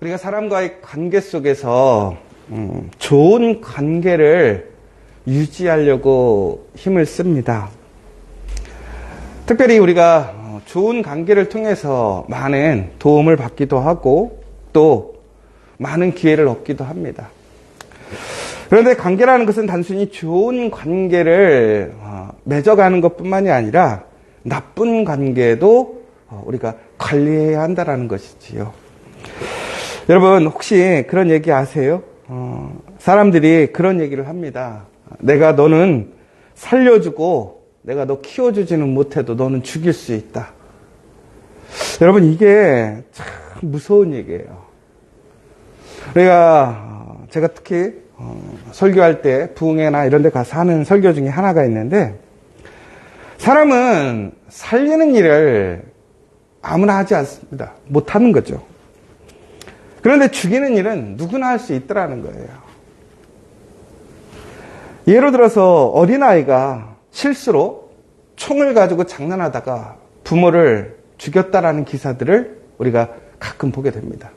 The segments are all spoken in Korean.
우리가 사람과의 관계 속에서 좋은 관계를 유지하려고 힘을 씁니다. 특별히 우리가 좋은 관계를 통해서 많은 도움을 받기도 하고 또 많은 기회를 얻기도 합니다. 그런데 관계라는 것은 단순히 좋은 관계를 맺어가는 것뿐만이 아니라 나쁜 관계도 우리가 관리해야 한다는 것이지요. 여러분 혹시 그런 얘기 아세요? 사람들이 그런 얘기를 합니다. 내가 너는 살려주고 내가 너 키워주지는 못해도 너는 죽일 수 있다. 여러분 이게 참 무서운 얘기예요. 제가 특히 설교할 때 부흥회나 이런 데 가서 하는 설교 중에 하나가 있는데 사람은 살리는 일을 아무나 하지 않습니다. 못하는 거죠. 그런데 죽이는 일은 누구나 할 수 있더라는 거예요. 예를 들어서 어린아이가 실수로 총을 가지고 장난하다가 부모를 죽였다라는 기사들을 우리가 가끔 보게 됩니다.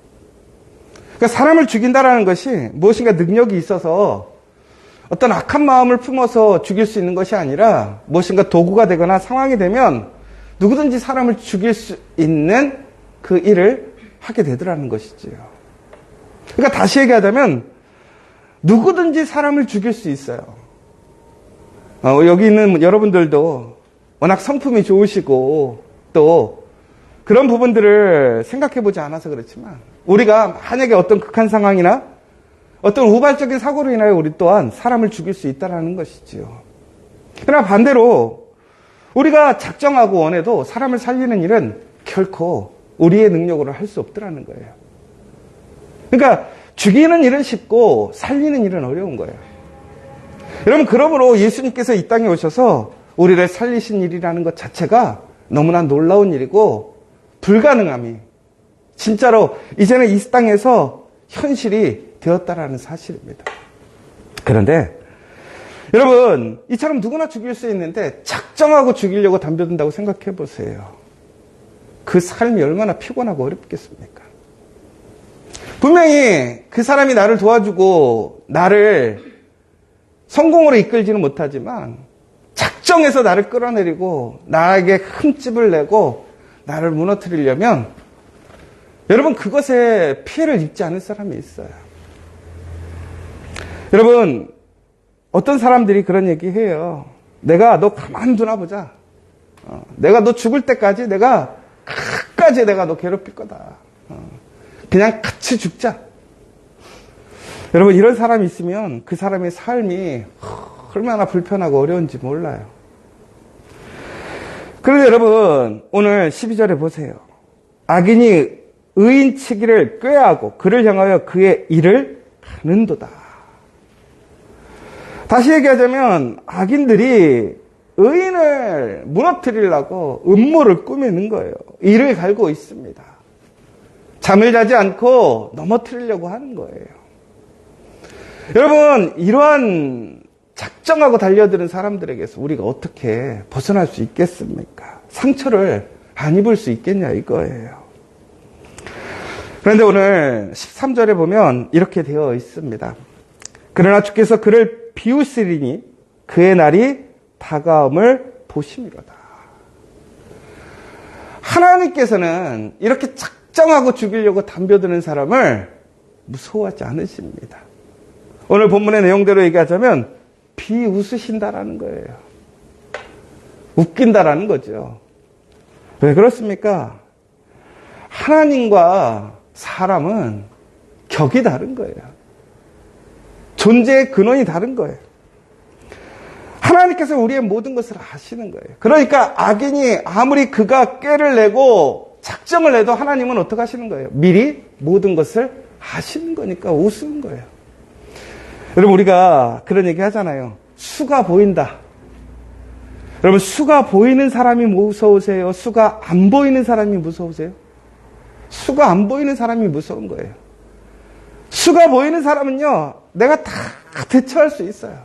그러니까 사람을 죽인다라는 것이 무엇인가 능력이 있어서 어떤 악한 마음을 품어서 죽일 수 있는 것이 아니라 무엇인가 도구가 되거나 상황이 되면 누구든지 사람을 죽일 수 있는 그 일을 하게 되더라는 것이지요. 그러니까 다시 얘기하자면 누구든지 사람을 죽일 수 있어요. 여기 있는 여러분들도 워낙 성품이 좋으시고 또 그런 부분들을 생각해 보지 않아서 그렇지만 우리가 만약에 어떤 극한 상황이나 어떤 우발적인 사고로 인하여 우리 또한 사람을 죽일 수 있다는 것이지요. 그러나 반대로 우리가 작정하고 원해도 사람을 살리는 일은 결코 우리의 능력으로 할 수 없더라는 거예요. 그러니까 죽이는 일은 쉽고 살리는 일은 어려운 거예요. 여러분 그러므로 예수님께서 이 땅에 오셔서 우리를 살리신 일이라는 것 자체가 너무나 놀라운 일이고 불가능함이 진짜로 이제는 이 땅에서 현실이 되었다라는 사실입니다. 그런데 여러분 이처럼 누구나 죽일 수 있는데 작정하고 죽이려고 덤벼든다고 생각해 보세요. 그 삶이 얼마나 피곤하고 어렵겠습니까? 분명히 그 사람이 나를 도와주고 나를 성공으로 이끌지는 못하지만 작정해서 나를 끌어내리고 나에게 흠집을 내고 나를 무너뜨리려면 여러분 그것에 피해를 입지 않을 사람이 있어요. 여러분 어떤 사람들이 그런 얘기해요. 내가 너 가만두나 보자. 내가 너 죽을 때까지 내가 끝까지 내가 너 괴롭힐 거다. 그냥 같이 죽자. 여러분 이런 사람이 있으면 그 사람의 삶이 얼마나 불편하고 어려운지 몰라요. 그런데 여러분 오늘 12절에 보세요. 악인이 의인치기를 꾀하고 그를 향하여 그의 일을 하는도다. 다시 얘기하자면 악인들이 의인을 무너뜨리려고 음모를 꾸미는 거예요. 일을 갈고 있습니다. 잠을 자지 않고 넘어뜨리려고 하는 거예요. 여러분 이러한 작정하고 달려드는 사람들에게서 우리가 어떻게 벗어날 수 있겠습니까? 상처를 안 입을 수 있겠냐 이거예요. 그런데 오늘 13절에 보면 이렇게 되어 있습니다. 그러나 주께서 그를 비우시리니 그의 날이 다가옴을 보심이로다. 하나님께서는 이렇게 작정하고 죽이려고 덤벼드는 사람을 무서워하지 않으십니다. 오늘 본문의 내용대로 얘기하자면 비웃으신다라는 거예요. 웃긴다라는 거죠. 왜 그렇습니까? 하나님과 사람은 격이 다른 거예요. 존재의 근원이 다른 거예요. 하나님께서 우리의 모든 것을 아시는 거예요. 그러니까 악인이 아무리 그가 꾀를 내고 작정을 내도 하나님은 어떻게 하시는 거예요? 미리 모든 것을 아시는 거니까 웃는 거예요. 여러분 우리가 그런 얘기 하잖아요. 수가 보인다. 여러분 수가 보이는 사람이 무서우세요? 수가 안 보이는 사람이 무서우세요? 수가 안 보이는 사람이 무서운 거예요. 수가 보이는 사람은요, 내가 다 대처할 수 있어요.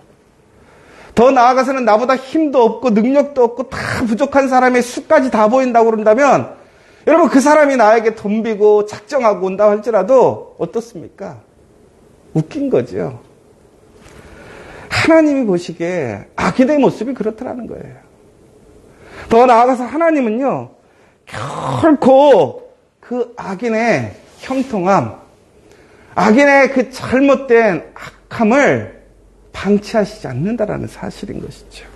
더 나아가서는 나보다 힘도 없고 능력도 없고 다 부족한 사람의 수까지 다 보인다고 그런다면 여러분, 그 사람이 나에게 덤비고 작정하고 온다 할지라도 어떻습니까? 웃긴 거죠. 하나님이 보시기에 악인의 모습이 그렇더라는 거예요. 더 나아가서 하나님은요, 결코 그 악인의 형통함, 악인의 그 잘못된 악함을 방치하시지 않는다라는 사실인 것이죠.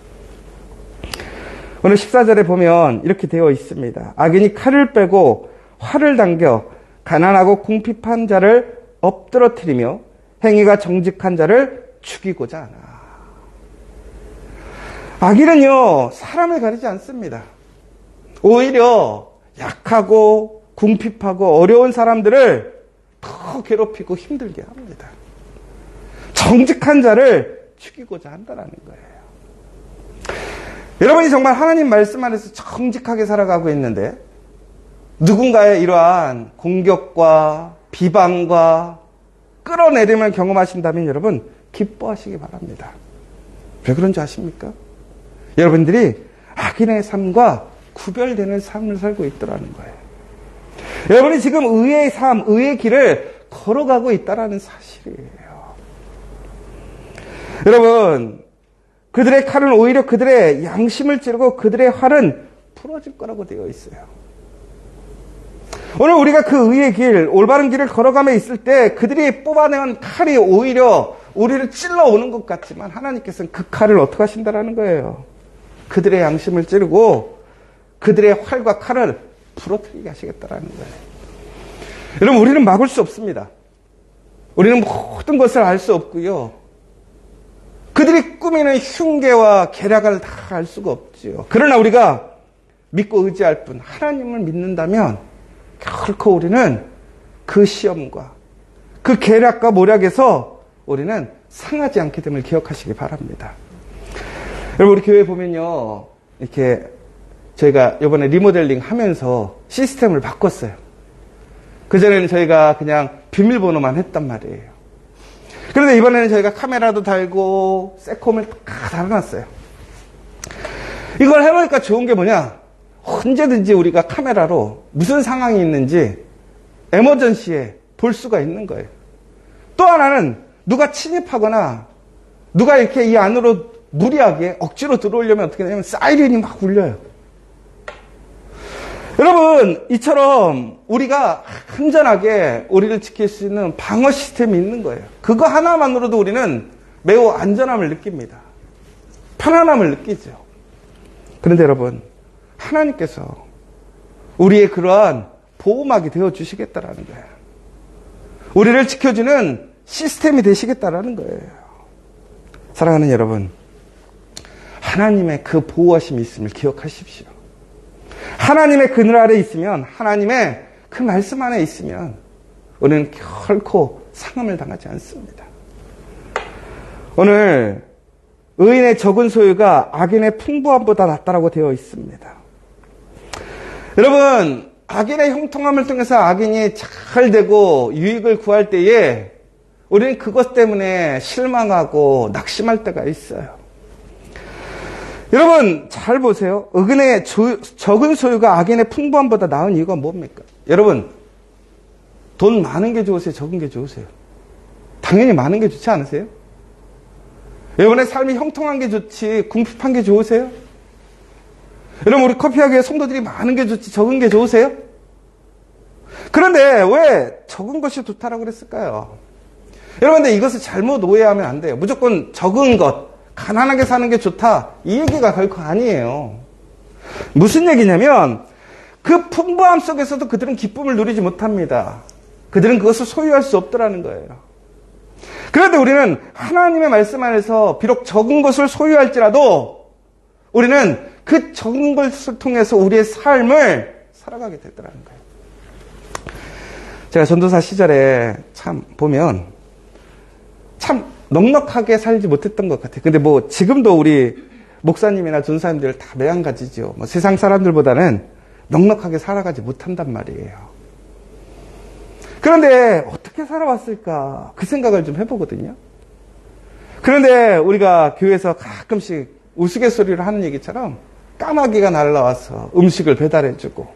오늘 14절에 보면 이렇게 되어 있습니다. 악인이 칼을 빼고 활을 당겨 가난하고 궁핍한 자를 엎드러뜨리며 행위가 정직한 자를 죽이고자 하나. 악인은요, 사람을 가리지 않습니다. 오히려 약하고 궁핍하고 어려운 사람들을 더 괴롭히고 힘들게 합니다. 정직한 자를 죽이고자 한다는 거예요. 여러분이 정말 하나님 말씀 안에서 정직하게 살아가고 있는데 누군가의 이러한 공격과 비방과 끌어내림을 경험하신다면 여러분 기뻐하시기 바랍니다. 왜 그런지 아십니까? 여러분들이 악인의 삶과 구별되는 삶을 살고 있더라는 거예요. 여러분이 지금 의의 삶, 의의 길을 걸어가고 있다는 사실이에요. 여러분, 그들의 칼은 오히려 그들의 양심을 찌르고 그들의 활은 부러질 거라고 되어 있어요. 오늘 우리가 그 의의 길, 올바른 길을 걸어가며 있을 때 그들이 뽑아내는 칼이 오히려 우리를 찔러오는 것 같지만 하나님께서는 그 칼을 어떻게 하신다라는 거예요. 그들의 양심을 찌르고 그들의 활과 칼을 부러뜨리게 하시겠다라는 거예요. 여러분, 우리는 막을 수 없습니다. 우리는 모든 것을 알 수 없고요. 그들이 꾸미는 흉계와 계략을 다 알 수가 없지요. 그러나 우리가 믿고 의지할 뿐 하나님을 믿는다면 결코 우리는 그 시험과 그 계략과 모략에서 우리는 상하지 않게 됨을 기억하시기 바랍니다. 여러분, 우리 교회 보면요, 이렇게 저희가 이번에 리모델링 하면서 시스템을 바꿨어요. 그전에는 저희가 그냥 비밀번호만 했단 말이에요. 그런데 이번에는 저희가 카메라도 달고 세콤을 다 달아놨어요. 이걸 해보니까 좋은 게 뭐냐? 언제든지 우리가 카메라로 무슨 상황이 있는지 에머전시에 볼 수가 있는 거예요. 또 하나는 누가 침입하거나 누가 이렇게 이 안으로 무리하게 억지로 들어오려면 어떻게 되냐면 사이렌이 막 울려요. 여러분, 이처럼 우리가 안전하게 우리를 지킬 수 있는 방어 시스템이 있는 거예요. 그거 하나만으로도 우리는 매우 안전함을 느낍니다. 편안함을 느끼죠. 그런데 여러분, 하나님께서 우리의 그러한 보호막이 되어주시겠다라는 거예요. 우리를 지켜주는 시스템이 되시겠다라는 거예요. 사랑하는 여러분, 하나님의 그 보호하심이 있음을 기억하십시오. 하나님의 그늘 아래 있으면, 하나님의 그 말씀 안에 있으면 우리는 결코 상함을 당하지 않습니다. 오늘 의인의 적은 소유가 악인의 풍부함보다 낫다라고 되어 있습니다. 여러분, 악인의 형통함을 통해서 악인이 잘 되고 유익을 구할 때에 우리는 그것 때문에 실망하고 낙심할 때가 있어요. 여러분, 잘 보세요. 의인의 적은 소유가 악인의 풍부함보다 나은 이유가 뭡니까? 여러분, 돈 많은 게 좋으세요? 적은 게 좋으세요? 당연히 많은 게 좋지 않으세요? 여러분의 삶이 형통한 게 좋지 궁핍한 게 좋으세요? 여러분, 우리 커피하게 성도들이 많은 게 좋지 적은 게 좋으세요? 그런데 왜 적은 것이 좋다라고 그랬을까요? 여러분, 근데 이것을 잘못 오해하면 안 돼요. 무조건 적은 것, 가난하게 사는 게 좋다, 이 얘기가 결코 아니에요. 무슨 얘기냐면 그 풍부함 속에서도 그들은 기쁨을 누리지 못합니다. 그들은 그것을 소유할 수 없더라는 거예요. 그런데 우리는 하나님의 말씀 안에서 비록 적은 것을 소유할지라도 우리는 그 적은 것을 통해서 우리의 삶을 살아가게 되더라는 거예요. 제가 전도사 시절에 참 보면 참 넉넉하게 살지 못했던 것 같아요. 근데 뭐 지금도 우리 목사님이나 전사님들 다 매한가지죠. 뭐 세상 사람들보다는 넉넉하게 살아가지 못한단 말이에요. 그런데 어떻게 살아왔을까 그 생각을 좀 해보거든요. 그런데 우리가 교회에서 가끔씩 우스갯소리를 하는 얘기처럼 까마귀가 날라와서 음식을 배달해주고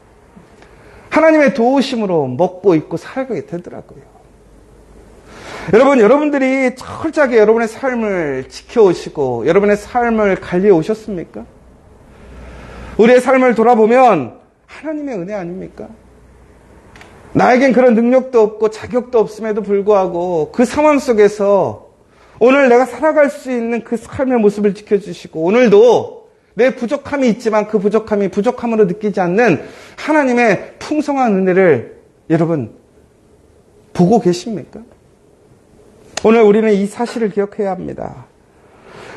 하나님의 도우심으로 먹고 입고 살게 되더라고요. 여러분, 여러분들이 철저하게 여러분의 삶을 지켜오시고 여러분의 삶을 관리해 오셨습니까? 우리의 삶을 돌아보면 하나님의 은혜 아닙니까? 나에겐 그런 능력도 없고 자격도 없음에도 불구하고 그 상황 속에서 오늘 내가 살아갈 수 있는 그 삶의 모습을 지켜주시고 오늘도 내 부족함이 있지만 그 부족함이 부족함으로 느끼지 않는 하나님의 풍성한 은혜를 여러분 보고 계십니까? 오늘 우리는 이 사실을 기억해야 합니다.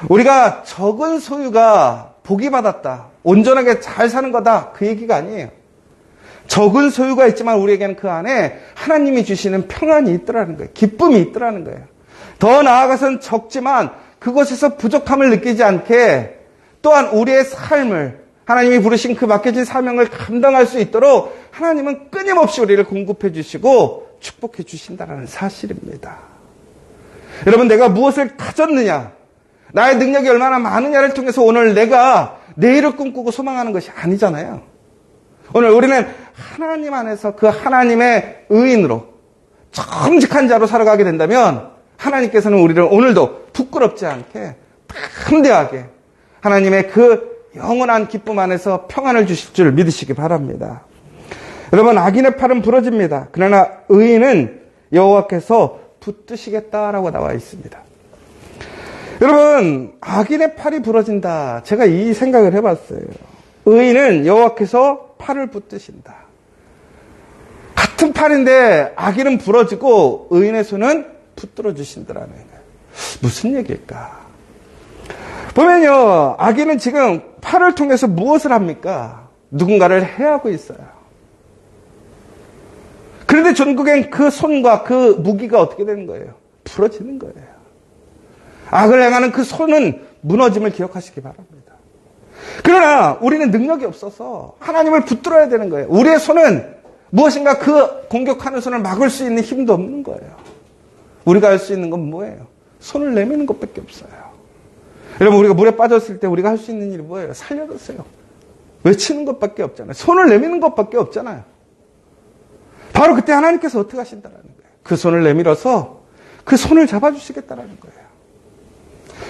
우리가 적은 소유가 복이 받았다, 온전하게 잘 사는 거다, 그 얘기가 아니에요. 적은 소유가 있지만 우리에게는 그 안에 하나님이 주시는 평안이 있더라는 거예요. 기쁨이 있더라는 거예요. 더 나아가서는 적지만 그것에서 부족함을 느끼지 않게 또한 우리의 삶을 하나님이 부르신 그 맡겨진 사명을 감당할 수 있도록 하나님은 끊임없이 우리를 공급해 주시고 축복해 주신다는 사실입니다. 여러분, 내가 무엇을 가졌느냐, 나의 능력이 얼마나 많으냐를 통해서 오늘 내가 내일을 꿈꾸고 소망하는 것이 아니잖아요. 오늘 우리는 하나님 안에서 그 하나님의 의인으로 정직한 자로 살아가게 된다면 하나님께서는 우리를 오늘도 부끄럽지 않게 담대하게 하나님의 그 영원한 기쁨 안에서 평안을 주실 줄 믿으시기 바랍니다. 여러분, 악인의 팔은 부러집니다. 그러나 의인은 여호와께서 붙드시겠다라고 나와 있습니다. 여러분, 악인의 팔이 부러진다. 제가 이 생각을 해봤어요. 의인은 여호와께서 팔을 붙드신다. 같은 팔인데 악인은 부러지고 의인의 손은 붙들어 주신다라는 거예요. 무슨 얘기일까? 보면요, 악인은 지금 팔을 통해서 무엇을 합니까? 누군가를 해하고 있어요. 그런데 전국엔 그 손과 그 무기가 어떻게 되는 거예요? 부러지는 거예요. 악을 행하는 그 손은 무너짐을 기억하시기 바랍니다. 그러나 우리는 능력이 없어서 하나님을 붙들어야 되는 거예요. 우리의 손은 무엇인가 그 공격하는 손을 막을 수 있는 힘도 없는 거예요. 우리가 할 수 있는 건 뭐예요? 손을 내미는 것밖에 없어요. 여러분, 우리가 물에 빠졌을 때 우리가 할 수 있는 일이 뭐예요? 살려주세요. 외치는 것밖에 없잖아요. 손을 내미는 것밖에 없잖아요. 바로 그때 하나님께서 어떻게 하신다는 거예요? 그 손을 내밀어서 그 손을 잡아주시겠다는 거예요.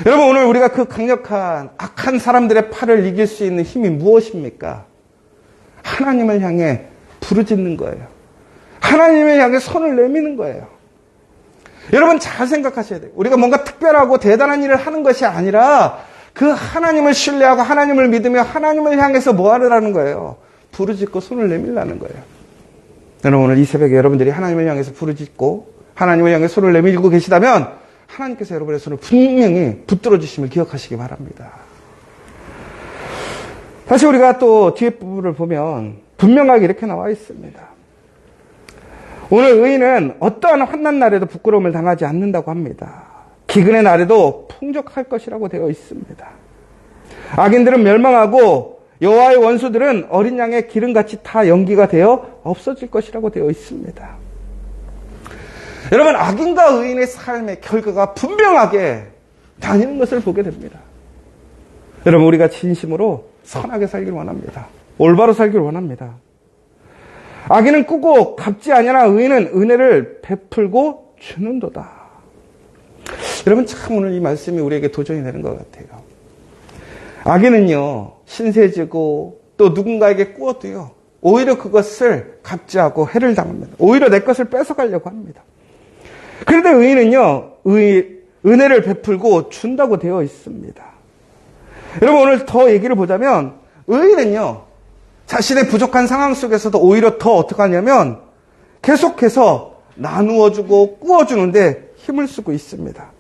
여러분, 오늘 우리가 그 강력한 악한 사람들의 팔을 이길 수 있는 힘이 무엇입니까? 하나님을 향해 부르짖는 거예요. 하나님을 향해 손을 내미는 거예요. 여러분, 잘 생각하셔야 돼요. 우리가 뭔가 특별하고 대단한 일을 하는 것이 아니라 그 하나님을 신뢰하고 하나님을 믿으며 하나님을 향해서 뭐 하려는 거예요? 부르짖고 손을 내밀라는 거예요. 여러분, 오늘 이 새벽에 여러분들이 하나님을 향해서 부르짖고 하나님을 향해 손을 내밀고 계시다면 하나님께서 여러분의 손을 분명히 붙들어 주심을 기억하시기 바랍니다. 다시 우리가 또 뒤에 부분을 보면 분명하게 이렇게 나와 있습니다. 오늘 의인은 어떠한 환난 날에도 부끄러움을 당하지 않는다고 합니다. 기근의 날에도 풍족할 것이라고 되어 있습니다. 악인들은 멸망하고 여호와의 원수들은 어린 양의 기름같이 다 연기가 되어 없어질 것이라고 되어 있습니다. 여러분, 악인과 의인의 삶의 결과가 분명하게 나뉘는 것을 보게 됩니다. 여러분, 우리가 진심으로 선하게 살길 원합니다. 올바로 살길 원합니다. 악인은 꾸고 갚지 아니하나 의인은 은혜를 베풀고 주는도다. 여러분, 참 오늘 이 말씀이 우리에게 도전이 되는 것 같아요. 악인은요, 신세지고 또 누군가에게 꾸어도요, 오히려 그것을 갚지 않고 해를 당합니다. 오히려 내 것을 뺏어가려고 합니다. 그런데 의인은요, 은혜를 베풀고 준다고 되어 있습니다. 여러분, 오늘 더 얘기를 보자면 의인은요, 자신의 부족한 상황 속에서도 오히려 더 어떻게 하냐면 계속해서 나누어주고 꾸어주는데 힘을 쓰고 있습니다.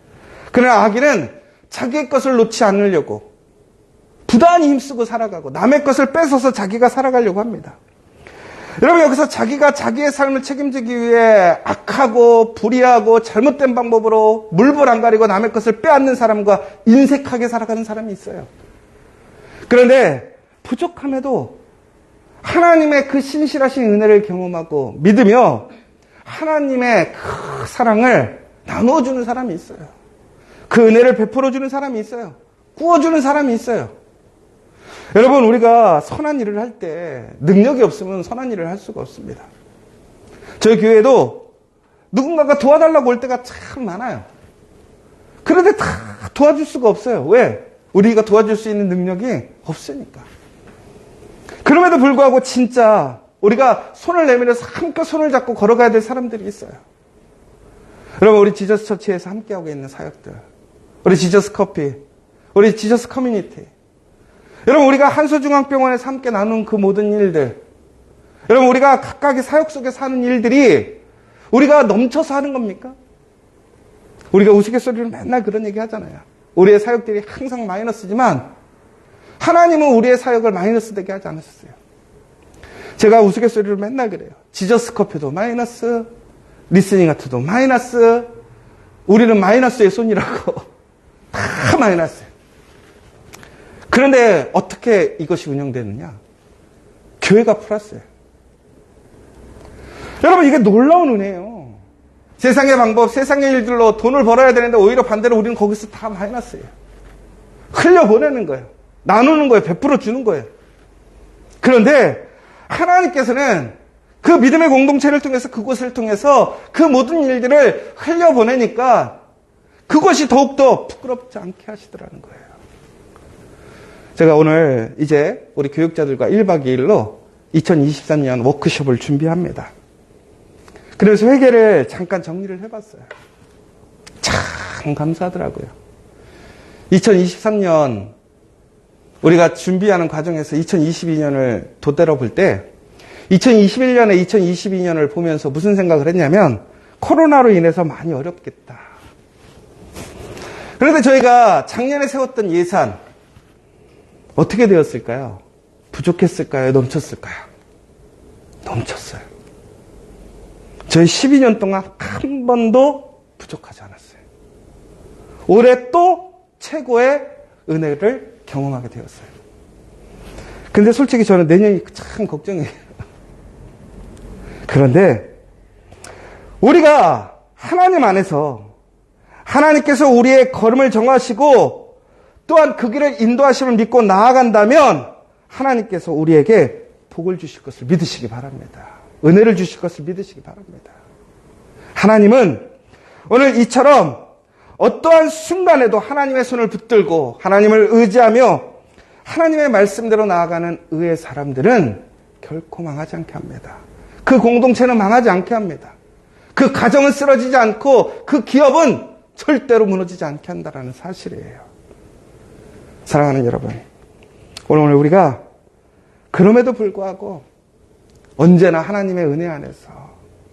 그러나 악인은 자기의 것을 놓지 않으려고 부단히 힘쓰고 살아가고 남의 것을 뺏어서 자기가 살아가려고 합니다. 여러분, 여기서 자기가 자기의 삶을 책임지기 위해 악하고 불의하고 잘못된 방법으로 물불 안 가리고 남의 것을 빼앗는 사람과 인색하게 살아가는 사람이 있어요. 그런데 부족함에도 하나님의 그 신실하신 은혜를 경험하고 믿으며 하나님의 그 사랑을 나누어주는 사람이 있어요. 그 은혜를 베풀어주는 사람이 있어요. 꾸어주는 사람이 있어요. 여러분, 우리가 선한 일을 할 때 능력이 없으면 선한 일을 할 수가 없습니다. 저희 교회도 누군가가 도와달라고 올 때가 참 많아요. 그런데 다 도와줄 수가 없어요. 왜? 우리가 도와줄 수 있는 능력이 없으니까. 그럼에도 불구하고 진짜 우리가 손을 내밀어서 함께 손을 잡고 걸어가야 될 사람들이 있어요. 여러분, 우리 지저스 처치에서 함께하고 있는 사역들, 우리 지저스 커피, 우리 지저스 커뮤니티, 여러분, 우리가 한소중앙병원에서 함께 나눈 그 모든 일들, 여러분, 우리가 각각의 사역 속에서 하는 일들이 우리가 넘쳐서 하는 겁니까? 우리가 우스갯소리로 맨날 그런 얘기 하잖아요. 우리의 사역들이 항상 마이너스지만 하나님은 우리의 사역을 마이너스 되게 하지 않으셨어요. 제가 우스갯소리로 맨날 그래요. 지저스 커피도 마이너스, 리스닝 아트도 마이너스, 우리는 마이너스의 손이라고. 다 마이너스예요. 그런데 어떻게 이것이 운영되느냐? 교회가 플러스예요. 여러분, 이게 놀라운 은혜예요. 세상의 방법, 세상의 일들로 돈을 벌어야 되는데 오히려 반대로 우리는 거기서 다 마이너스예요. 흘려보내는 거예요. 나누는 거예요. 베풀어 주는 거예요. 그런데 하나님께서는 그 믿음의 공동체를 통해서, 그곳을 통해서 그 모든 일들을 흘려보내니까 그것이 더욱더 부끄럽지 않게 하시더라는 거예요. 제가 오늘 이제 우리 교육자들과 1박 2일로 2023년 워크숍을 준비합니다. 그래서 회계를 잠깐 정리를 해봤어요. 참 감사하더라고요. 2023년 우리가 준비하는 과정에서 2022년을 덧대어 볼 때 2021년에 2022년을 보면서 무슨 생각을 했냐면 코로나로 인해서 많이 어렵겠다. 그런데 저희가 작년에 세웠던 예산 어떻게 되었을까요? 부족했을까요? 넘쳤을까요? 넘쳤어요. 저희 12년 동안 한 번도 부족하지 않았어요. 올해 또 최고의 은혜를 경험하게 되었어요. 근데 솔직히 저는 내년이 참 걱정이에요. 그런데 우리가 하나님 안에서 하나님께서 우리의 걸음을 정하시고 또한 그 길을 인도하심을 믿고 나아간다면 하나님께서 우리에게 복을 주실 것을 믿으시기 바랍니다. 은혜를 주실 것을 믿으시기 바랍니다. 하나님은 오늘 이처럼 어떠한 순간에도 하나님의 손을 붙들고 하나님을 의지하며 하나님의 말씀대로 나아가는 의의 사람들은 결코 망하지 않게 합니다. 그 공동체는 망하지 않게 합니다. 그 가정은 쓰러지지 않고 그 기업은 절대로 무너지지 않게 한다는 사실이에요. 사랑하는 여러분, 오늘 우리가 그럼에도 불구하고 언제나 하나님의 은혜 안에서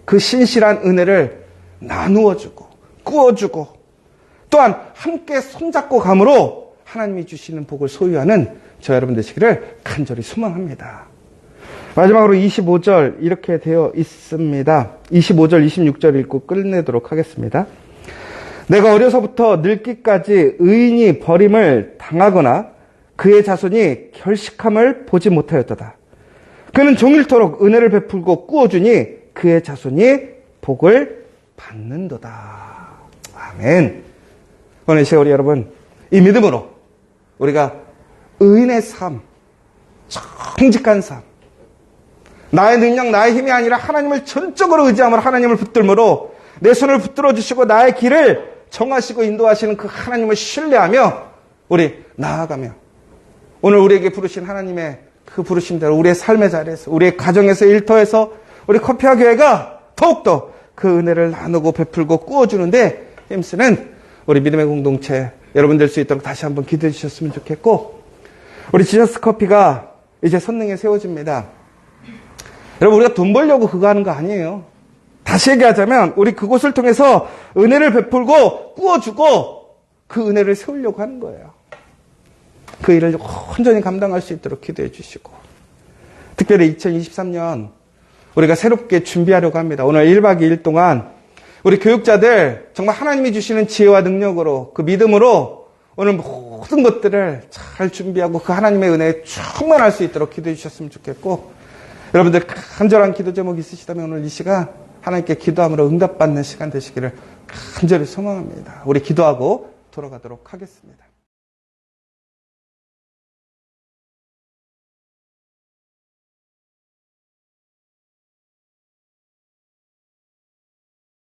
그 신실한 은혜를 나누어주고 꾸어주고 또한 함께 손잡고 감으로 하나님이 주시는 복을 소유하는 저 여러분 되시기를 간절히 소망합니다. 마지막으로 25절 이렇게 되어 있습니다. 25절, 26절 읽고 끝내도록 하겠습니다. 내가 어려서부터 늙기까지 의인이 버림을 당하거나 그의 자손이 결식함을 보지 못하였도다. 그는 종일토록 은혜를 베풀고 꾸어주니 그의 자손이 복을 받는도다. 아멘. 오늘 시간 우리 여러분 이 믿음으로 우리가 의인의 삶, 정직한 삶, 나의 능력, 나의 힘이 아니라 하나님을 전적으로 의지함으로 하나님을 붙들므로 내 손을 붙들어 주시고 나의 길을 정하시고 인도하시는 그 하나님을 신뢰하며 우리 나아가며 오늘 우리에게 부르신 하나님의 그 부르심대로 우리의 삶의 자리에서 우리의 가정에서 일터에서 우리 커피와 교회가 더욱더 그 은혜를 나누고 베풀고 꾸어주는데 힘쓰는 우리 믿음의 공동체 여러분 될 수 있도록 다시 한번 기도해 주셨으면 좋겠고 우리 지저스 커피가 이제 선능에 세워집니다. 여러분 우리가 돈 벌려고 그거 하는 거 아니에요. 다시 얘기하자면 우리 그곳을 통해서 은혜를 베풀고 꾸어주고 그 은혜를 세우려고 하는 거예요. 그 일을 온전히 감당할 수 있도록 기도해 주시고 특별히 2023년 우리가 새롭게 준비하려고 합니다. 오늘 1박 2일 동안 우리 교육자들 정말 하나님이 주시는 지혜와 능력으로 그 믿음으로 오늘 모든 것들을 잘 준비하고 그 하나님의 은혜에 충만할 수 있도록 기도해 주셨으면 좋겠고 여러분들 간절한 기도 제목 있으시다면 오늘 이 시간 하나님께 기도함으로 응답받는 시간 되시기를 간절히 소망합니다. 우리 기도하고 돌아가도록 하겠습니다.